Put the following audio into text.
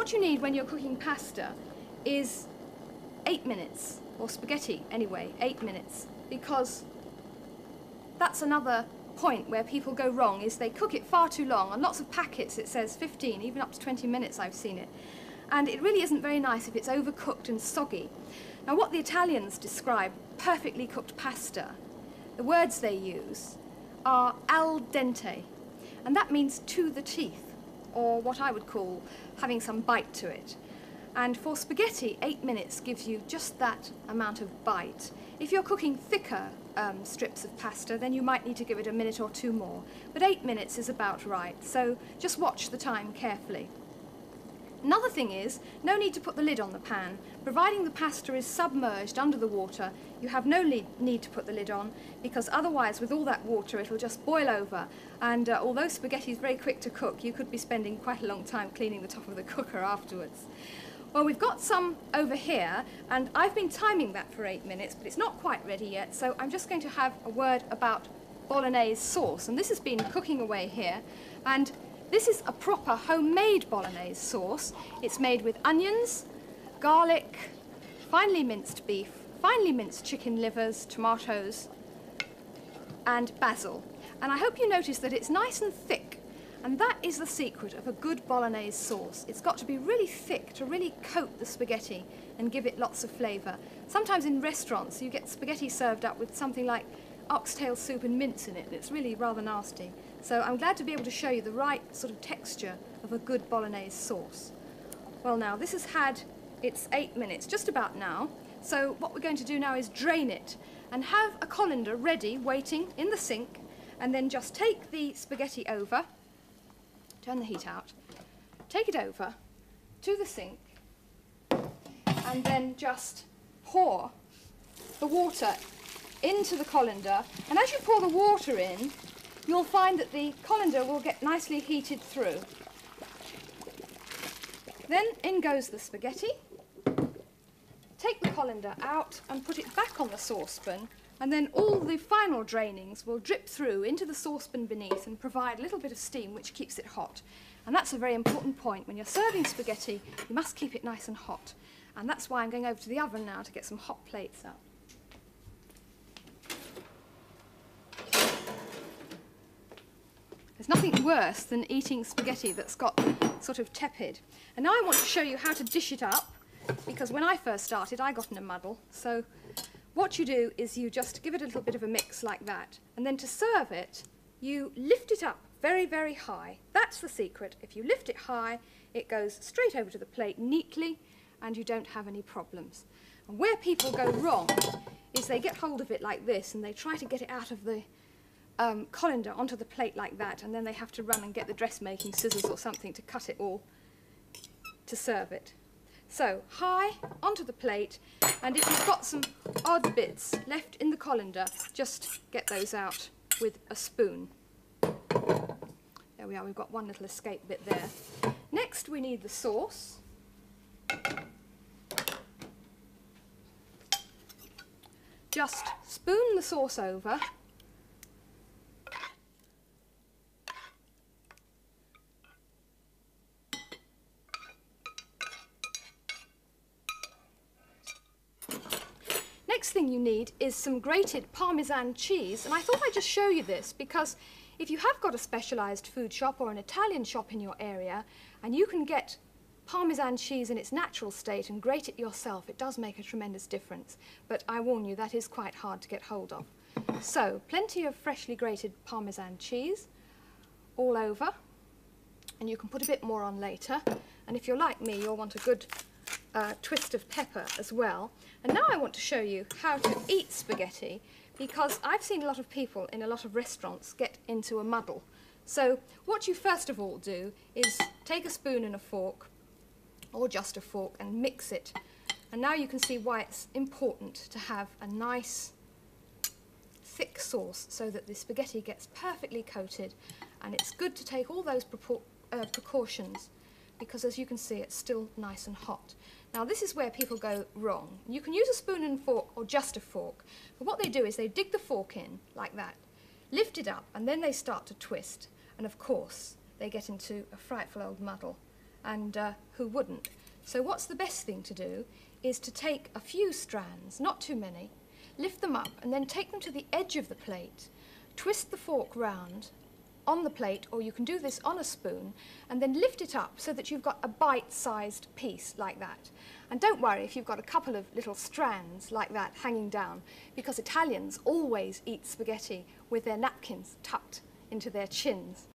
what you need when you're cooking pasta is 8 minutes, or spaghetti anyway, 8 minutes, because that's another point where people go wrong, is they cook it far too long. On lots of packets it says 15, even up to 20 minutes I've seen it. And it really isn't very nice if it's overcooked and soggy. Now what the Italians describe perfectly cooked pasta, the words they use are al dente, and that means to the teeth, or what I would call having some bite to it. And for spaghetti, 8 minutes gives you just that amount of bite. If you're cooking thicker strips of pasta, then you might need to give it a minute or two more. But 8 minutes is about right, so just watch the time carefully. Another thing is, no need to put the lid on the pan. Providing the pasta is submerged under the water, you have no need to put the lid on, because otherwise with all that water it'll just boil over. And although spaghetti is very quick to cook, you could be spending quite a long time cleaning the top of the cooker afterwards. Well, we've got some over here, and I've been timing that for 8 minutes, but it's not quite ready yet, so I'm just going to have a word about Bolognese sauce. And this has been cooking away here, and this is a proper homemade Bolognese sauce. It's made with onions, garlic, finely minced beef, finely minced chicken livers, tomatoes, and basil. And I hope you notice that it's nice and thick. And that is the secret of a good Bolognese sauce. It's got to be really thick to really coat the spaghetti and give it lots of flavour. Sometimes in restaurants you get spaghetti served up with something like oxtail soup and mince in it, and it's really rather nasty. So I'm glad to be able to show you the right sort of texture of a good Bolognese sauce. Well now, this has had its 8 minutes, just about now. So what we're going to do now is drain it and have a colander ready, waiting in the sink, and then just take the spaghetti over, turn the heat out, take it over to the sink, and then just pour the water into the colander. And as you pour the water in, you'll find that the colander will get nicely heated through. Then in goes the spaghetti. Take the colander out and put it back on the saucepan, and then all the final drainings will drip through into the saucepan beneath and provide a little bit of steam which keeps it hot. And that's a very important point. When you're serving spaghetti, you must keep it nice and hot. And that's why I'm going over to the oven now to get some hot plates up. There's nothing worse than eating spaghetti that's got sort of tepid. And now I want to show you how to dish it up, because when I first started I got in a muddle. So what you do is you just give it a little bit of a mix like that, and then to serve it you lift it up very, very high. That's the secret. If you lift it high, it goes straight over to the plate neatly and you don't have any problems. And where people go wrong is they get hold of it like this and they try to get it out of the colander onto the plate like that, and then they have to run and get the dressmaking scissors or something to cut it all to serve it. So high onto the plate, and if you've got some odd bits left in the colander, just get those out with a spoon. There we are, we've got one little escape bit there. Next we need the sauce. Just spoon the sauce over. Next thing you need is some grated Parmesan cheese, and I thought I'd just show you this because if you have got a specialised food shop or an Italian shop in your area and you can get Parmesan cheese in its natural state and grate it yourself, it does make a tremendous difference. But I warn you, that is quite hard to get hold of. So plenty of freshly grated Parmesan cheese all over, and you can put a bit more on later. And if you're like me, you'll want a good twist of pepper as well. And now I want to show you how to eat spaghetti, because I've seen a lot of people in a lot of restaurants get into a muddle. So what you first of all do is take a spoon and a fork, or just a fork, and mix it. And now you can see why it's important to have a nice thick sauce so that the spaghetti gets perfectly coated. And it's good to take all those precautions, because as you can see it's still nice and hot. Now this is where people go wrong. You can use a spoon and fork or just a fork, but what they do is they dig the fork in like that, lift it up, and then they start to twist, and of course they get into a frightful old muddle and who wouldn't? So what's the best thing to do is to take a few strands, not too many, lift them up and then take them to the edge of the plate, twist the fork round on the plate, or you can do this on a spoon, and then lift it up so that you've got a bite-sized piece like that. And don't worry if you've got a couple of little strands like that hanging down, because Italians always eat spaghetti with their napkins tucked into their chins.